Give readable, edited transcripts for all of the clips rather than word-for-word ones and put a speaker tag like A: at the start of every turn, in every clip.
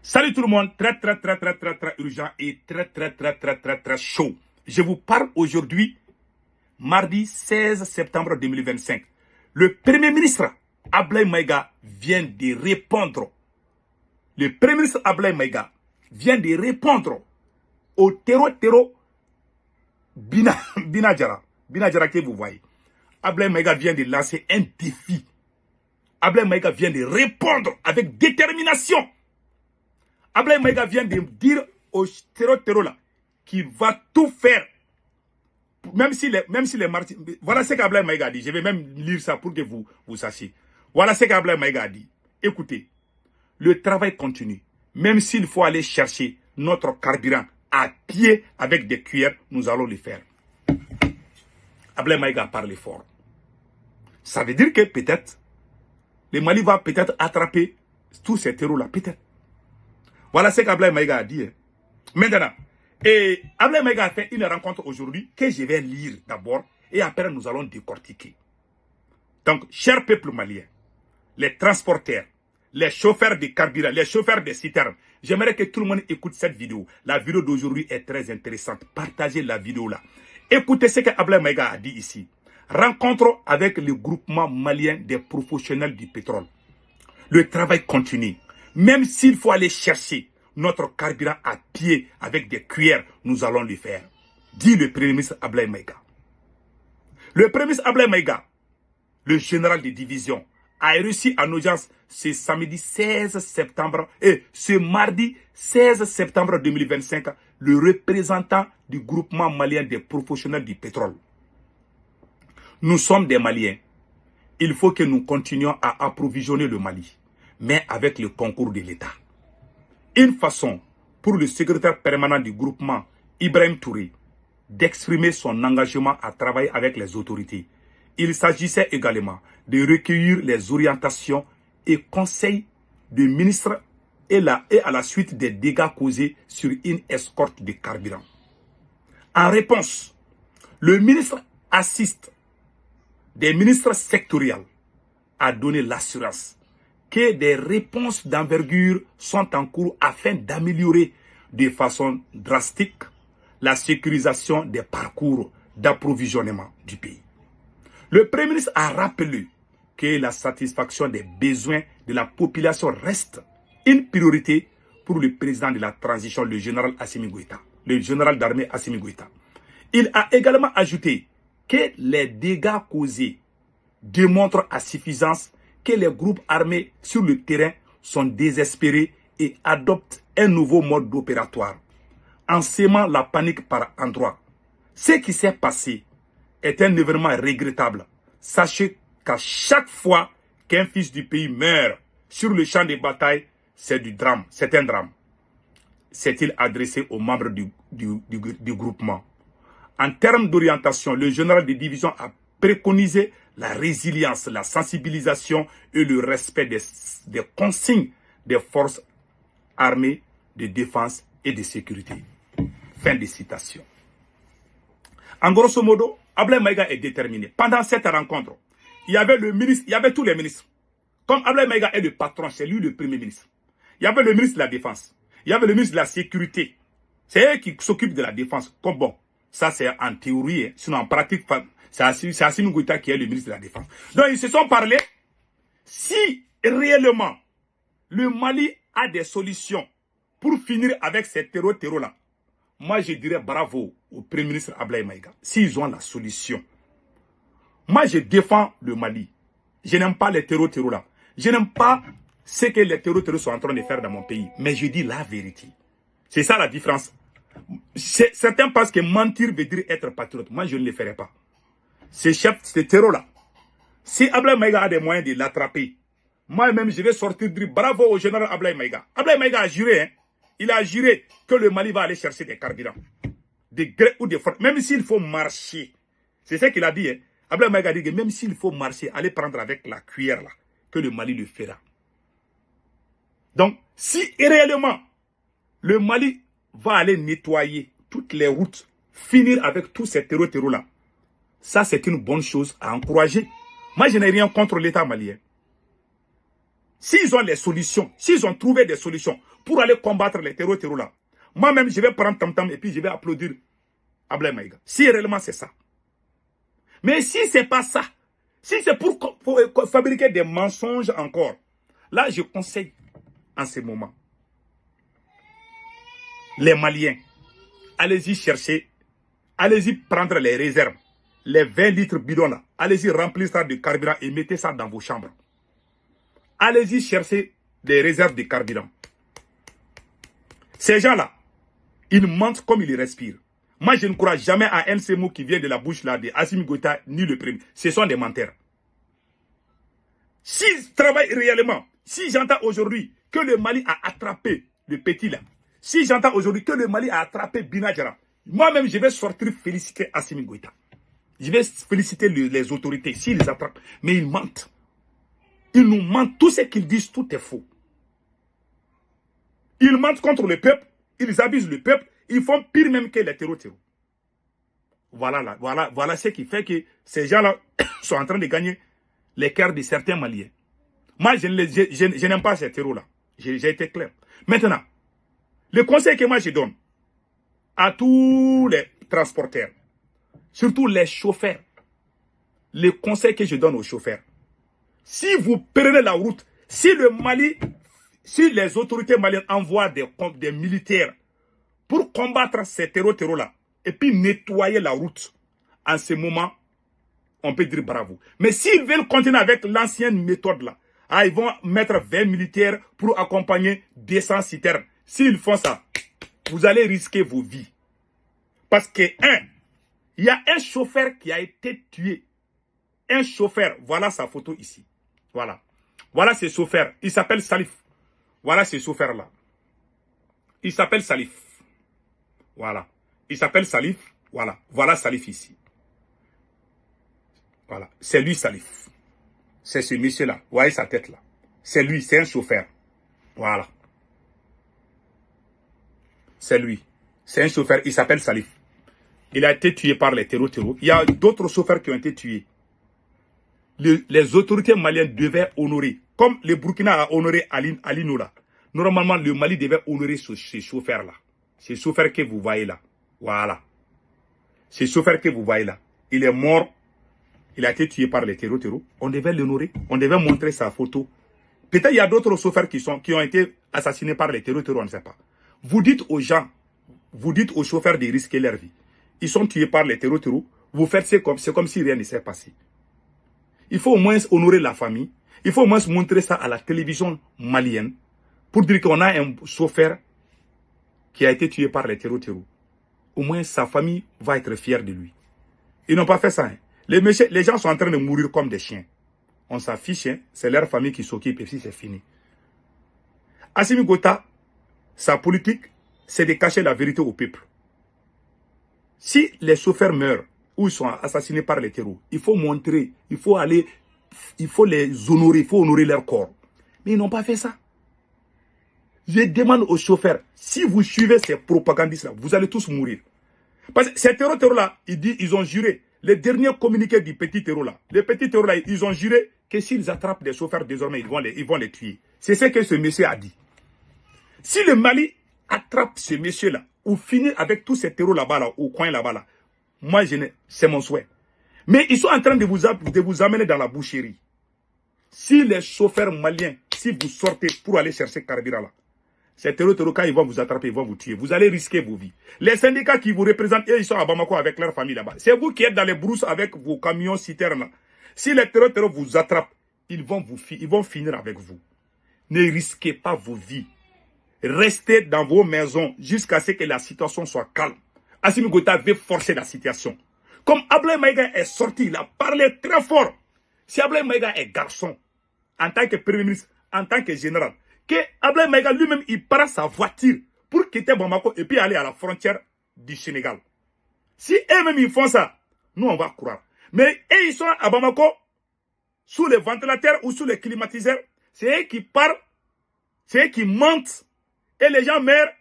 A: Salut tout le monde, très urgent et très chaud. Je vous parle aujourd'hui, mardi 16 septembre 2025. Le Premier ministre Ablaye Maïga vient de répondre. Le Premier ministre Ablaye Maïga vient de répondre au terreau Binadjara que vous voyez. Ablaye Maïga vient de lancer un défi. Ablaye Maïga vient de répondre avec détermination. Ablaye Maïga vient de dire au terreau là qu'il va tout faire. Même si les martyrs... Voilà ce qu'Ablaye Maïga a dit. Je vais même lire ça pour que vous sachiez. Voilà ce qu'Ablaye Maïga a dit. Écoutez, le travail continue. Même s'il faut aller chercher notre carburant à pied avec des cuillères, nous allons le faire. Ablaye Maïga a parlé fort. Ça veut dire que peut-être, le Mali va peut-être attraper tous ces terreaux-là, peut-être. Voilà ce qu'Ablaye Maïga a dit. Maintenant, Ablaye Maïga a fait une rencontre aujourd'hui que je vais lire d'abord et après nous allons décortiquer. Donc, cher peuple malien, les transporteurs, les chauffeurs de carburant, les chauffeurs de citernes, j'aimerais que tout le monde écoute cette vidéo. La vidéo d'aujourd'hui est très intéressante. Partagez la vidéo là. Écoutez ce qu'Ablaye Maïga a dit ici. Rencontre avec le groupement malien des professionnels du pétrole. Le travail continue. Même s'il faut aller chercher notre carburant à pied avec des cuillères, nous allons le faire. Dit le Premier ministre Ablaye Maïga. Le Premier ministre Ablaye Maïga, le général de division, a reçu en audience ce samedi 16 septembre et ce mardi 16 septembre 2025 le représentant du groupement malien des professionnels du pétrole. Nous sommes des Maliens. Il faut que nous continuions à approvisionner le Mali, mais avec le concours de l'État. Une façon pour le secrétaire permanent du groupement, Ibrahim Touré, d'exprimer son engagement à travailler avec les autorités. Il s'agissait également de recueillir les orientations et conseils du ministre et à la suite des dégâts causés sur une escorte de carburant. En réponse, le ministre assiste des ministres sectoriels a donné l'assurance que des réponses d'envergure sont en cours afin d'améliorer de façon drastique la sécurisation des parcours d'approvisionnement du pays. Le Premier ministre a rappelé que la satisfaction des besoins de la population reste une priorité pour le président de la transition, le général Assimi Goïta, le général d'armée Assimi Goïta. Il a également ajouté que les dégâts causés démontrent à suffisance que les groupes armés sur le terrain sont désespérés et adoptent un nouveau mode opératoire, en sémant la panique par endroits. Ce qui s'est passé est un événement regrettable. Sachez qu'à chaque fois qu'un fils du pays meurt sur le champ de bataille, c'est du drame, c'est un drame. S'est-il adressé aux membres du groupement. En termes d'orientation, le général de division a préconisé la résilience, la sensibilisation et le respect des consignes des forces armées de défense et de sécurité. Fin de citation. En grosso modo, Ablaye Maïga est déterminé. Pendant cette rencontre, il y avait le ministre, il y avait tous les ministres. Comme Ablaye Maïga est le patron, c'est lui le premier ministre. Il y avait le ministre de la Défense. Il y avait le ministre de la Sécurité. C'est eux qui s'occupent de la défense. Comme bon, ça c'est en théorie, hein. Sinon en pratique, c'est Assimi Goïta qui est le ministre de la Défense. Donc ils se sont parlé. Si réellement le Mali a des solutions pour finir avec ces terreaux-là, moi je dirais bravo au Premier ministre Ablaye Maïga. S'ils ont la solution. Moi je défends le Mali. Je n'aime pas les terreaux-là. Je n'aime pas ce que les terreaux sont en train de faire dans mon pays. Mais je dis la vérité. C'est ça la différence. Certains pensent que mentir veut dire être patriote. Moi je ne le ferai pas. Ces chefs, ces terreaux-là, si Ablaye Maïga a des moyens de l'attraper, moi-même, je vais sortir dire bravo au général Ablaye Maïga. Ablaye Maïga a juré, hein. Il a juré que le Mali va aller chercher des carburants, des grès ou des fortes, même s'il faut marcher. C'est ce qu'il a dit, hein. Ablaye Maïga a dit que même s'il faut marcher, aller prendre avec la cuillère, là, que le Mali le fera. Donc, si réellement, le Mali va aller nettoyer toutes les routes, finir avec tous ces terreaux-là, ça, c'est une bonne chose à encourager. Moi, je n'ai rien contre l'État malien. S'ils ont les solutions, s'ils ont trouvé des solutions pour aller combattre les terrors là, moi-même, je vais prendre tam-tam et puis je vais applaudir Ablaye Maïga. Si réellement c'est ça. Mais si c'est pas ça, si c'est pour fabriquer des mensonges encore, là, je conseille en ce moment les Maliens, allez-y chercher, allez-y prendre les réserves, les 20 litres bidons là, allez-y remplir ça de carburant et mettez ça dans vos chambres. Allez-y chercher des réserves de carburant. Ces gens-là, ils mentent comme ils respirent. Moi, je ne crois jamais à un seul mot qui vient de la bouche là de Assimi Goïta ni le premier. Ce sont des menteurs. S'ils travaillent réellement, si j'entends aujourd'hui que le Mali a attrapé le petit là, si j'entends aujourd'hui que le Mali a attrapé Binadjara, moi-même, je vais sortir féliciter Assimi Goïta. Je vais féliciter les autorités s'ils les attrapent. Mais ils mentent. Ils nous mentent. Tout ce qu'ils disent, tout est faux. Ils mentent contre le peuple. Ils abusent le peuple. Ils font pire même que les terreaux. Voilà ce qui fait que ces gens-là sont en train de gagner les cœurs de certains Maliens. Moi, je n'aime pas ces terreaux-là. J'ai été clair. Maintenant, le conseil que moi je donne à tous les transporteurs, surtout les chauffeurs, le conseil que je donne aux chauffeurs, si vous prenez la route, si le Mali, si les autorités maliennes envoient des militaires pour combattre ces terreaux-là, et puis nettoyer la route, en ce moment, on peut dire bravo. Mais s'ils veulent continuer avec l'ancienne méthode là, ils vont mettre 20 militaires pour accompagner 200 citernes. S'ils font ça, vous allez risquer vos vies. Parce que, il y a un chauffeur qui a été tué. Un chauffeur, voilà sa photo ici. Voilà. Voilà ce chauffeur. Il s'appelle Salif. Voilà ce chauffeur-là. Il s'appelle Salif. Voilà. Il s'appelle Salif. Voilà. Voilà Salif ici. Voilà. C'est lui Salif. C'est ce monsieur-là. Vous voyez sa tête là. C'est lui. C'est un chauffeur. Voilà. C'est lui. C'est un chauffeur. Il s'appelle Salif. Il a été tué par les terreaux. Il y a d'autres chauffeurs qui ont été tués. Les autorités maliennes devaient honorer, comme le Burkina a honoré Ali Noura. Normalement, le Mali devait honorer ces chauffeurs-là. Ces chauffeurs que vous voyez là. Voilà. Ces chauffeurs que vous voyez là. Il est mort. Il a été tué par les terreaux. On devait l'honorer. On devait montrer sa photo. Peut-être il y a d'autres chauffeurs qui ont été assassinés par les terreaux, on ne sait pas. Vous dites aux gens, vous dites aux chauffeurs de risquer leur vie. Ils sont tués par les terreaux. Vous faites c'est comme si rien ne s'est passé. Il faut au moins honorer la famille. Il faut au moins montrer ça à la télévision malienne pour dire qu'on a un chauffeur qui a été tué par les terreaux. Au moins sa famille va être fière de lui. Ils n'ont pas fait ça. Hein. Les gens sont en train de mourir comme des chiens. On s'affiche, hein. C'est leur famille qui s'occupe et puis c'est fini. Assimi Goïta, sa politique, c'est de cacher la vérité au peuple. Si les chauffeurs meurent ou ils sont assassinés par les terreaux, il faut montrer, il faut les honorer, il faut honorer leur corps. Mais ils n'ont pas fait ça. Je demande aux chauffeurs, si vous suivez ces propagandistes-là, vous allez tous mourir. Parce que ces terreaux-là, ils ont juré, les derniers communiqués du petit terreau-là, les petits terreaux-là, ils ont juré que s'ils attrapent des chauffeurs, désormais, ils vont les tuer. C'est ce que ce monsieur a dit. Si le Mali attrape ce monsieur-là, ou finit avec tous ces terreaux là-bas, là, au coin là-bas, là, moi, c'est mon souhait. Mais ils sont en train de vous amener dans la boucherie. Si les chauffeurs maliens, si vous sortez pour aller chercher carburant là, ces terreaux, quand ils vont vous attraper, ils vont vous tuer. Vous allez risquer vos vies. Les syndicats qui vous représentent, ils sont à Bamako avec leur famille là-bas. C'est vous qui êtes dans les brousses avec vos camions citernes là. Si les terreaux vous attrapent, ils vont finir avec vous. Ne risquez pas vos vies. Restez dans vos maisons jusqu'à ce que la situation soit calme. Assimi Goïta veut forcer la situation. Comme Ablaye Maïga est sorti, il a parlé très fort. Si Ablaye Maïga est garçon, en tant que premier ministre, en tant que général, que Ablaye Maïga lui-même, il prend sa voiture pour quitter Bamako et puis aller à la frontière du Sénégal. Si eux-mêmes ils font ça, nous on va croire. Mais eux ils sont à Bamako, sous les ventilateurs ou sous les climatiseurs, c'est eux qui parlent, c'est eux qui mentent. Et les gens meurent.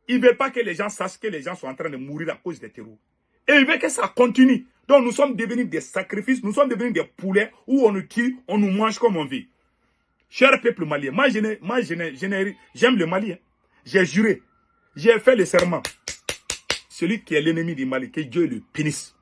A: Ils ne veulent pas que les gens sachent que les gens sont en train de mourir à cause des terreaux. Et ils veulent que ça continue. Donc nous sommes devenus des sacrifices, nous sommes devenus des poulets où on nous tue, on nous mange comme on veut. cher peuple malien, moi j'aime le Mali. Hein. J'ai juré, j'ai fait le serment. Celui qui est l'ennemi du Mali, que Dieu le punisse.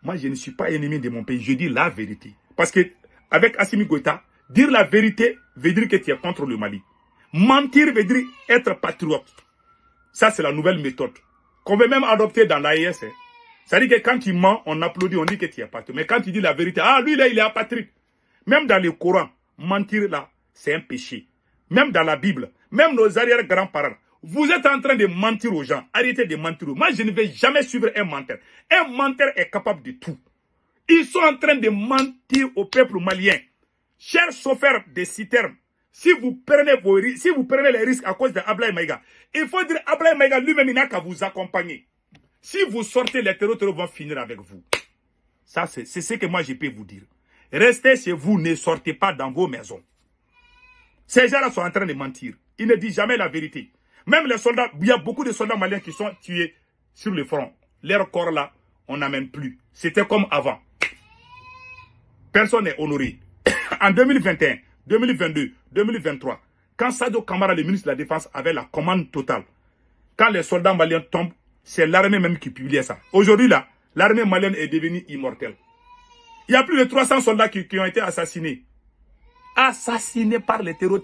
A: Moi, je ne suis pas ennemi de mon pays, je dis la vérité. Parce que, avec Assimi Goïta, dire la vérité veut dire que tu es contre le Mali. Mentir veut dire être patriote. Ça, c'est la nouvelle méthode. Qu'on veut même adopter dans l'AES. Hein. Ça dit que quand tu mens, on applaudit, on dit que tu es patriote. Mais quand tu dis la vérité, ah, lui, là, il est apatride. Même dans le Coran, mentir, là, c'est un péché. Même dans la Bible, même nos arrière-grands-parents, vous êtes en train de mentir aux gens. Arrêtez de mentir. Moi, je ne vais jamais suivre un menteur. Un menteur est capable de tout. Ils sont en train de mentir au peuple malien. Chers chauffeurs de citernes, si vous prenez les risques à cause d'Ablaye Maïga, il faut dire Ablaye Maïga lui-même, il n'a qu'à vous accompagner. Si vous sortez, les terroristes vont finir avec vous. Ça, c'est ce que moi, je peux vous dire. Restez chez vous, ne sortez pas dans vos maisons. Ces gens-là sont en train de mentir. Ils ne disent jamais la vérité. Même les soldats, il y a beaucoup de soldats maliens qui sont tués sur le front. Leur corps là, on n'amène plus. C'était comme avant. Personne n'est honoré. En 2021, 2022, 2023, quand Sadio Kamara, le ministre de la Défense, avait la commande totale, quand les soldats maliens tombent, c'est l'armée même qui publiait ça. Aujourd'hui là, l'armée malienne est devenue immortelle. Il y a plus de 300 soldats qui ont été assassinés. Assassinés par les terreaux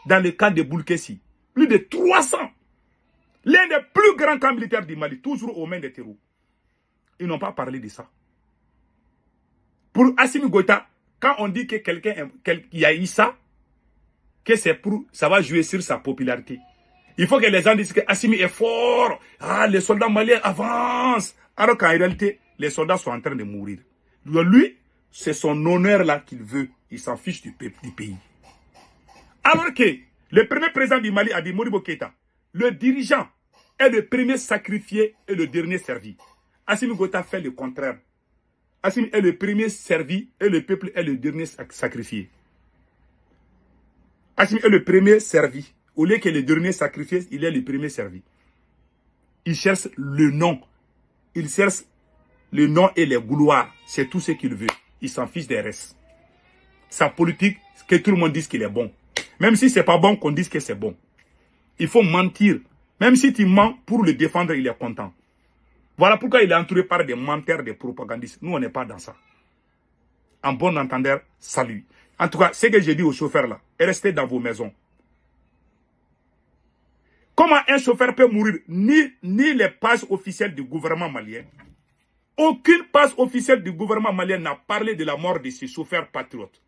A: dans le camp de Boulkessi. Plus de 300. L'un des plus grands camps militaires du Mali, toujours aux mains des terreaux. Ils n'ont pas parlé de ça. Pour Assimi Goïta, quand on dit que quelqu'un y a eu ça, que c'est pour, ça va jouer sur sa popularité. Il faut que les gens disent que Assimi est fort. Ah, les soldats maliens avancent. Alors qu'en réalité, les soldats sont en train de mourir. Lui, c'est son honneur là qu'il veut. Il s'en fiche du pays. Alors que le premier président du Mali a dit Modibo Keïta, le dirigeant est le premier sacrifié et le dernier servi. Assimi Goïta fait le contraire. Assimi est le premier servi et le peuple est le dernier sacrifié. Assimi est le premier servi. Au lieu que le dernier sacrifié, il est le premier servi. Il cherche le nom. Il cherche le nom et les gloires. C'est tout ce qu'il veut. Il s'en fiche des restes. Sa politique, que tout le monde dise qu'il est bon. Même si ce n'est pas bon, qu'on dise que c'est bon. Il faut mentir. Même si tu mens, pour le défendre, il est content. Voilà pourquoi il est entouré par des menteurs, des propagandistes. Nous, on n'est pas dans ça. En bon entendeur, salut. En tout cas, ce que j'ai dit aux chauffeurs là, restez dans vos maisons. Comment un chauffeur peut mourir? Ni les pages officielles du gouvernement malien. Aucune page officielle du gouvernement malien n'a parlé de la mort de ces chauffeurs patriotes.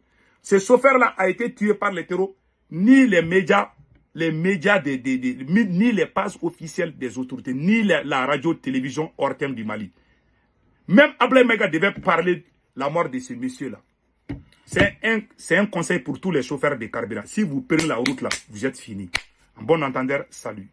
A: Ce chauffeur-là a été tué par les terreaux. Ni les médias, ni les pages officielles des autorités, ni la radio-télévision hors thème du Mali. Même Ablaye Maïga devait parler de la mort de ce monsieur-là. C'est un conseil pour tous les chauffeurs de carburant. Si vous prenez la route là, vous êtes fini. En bon entendeur, salut.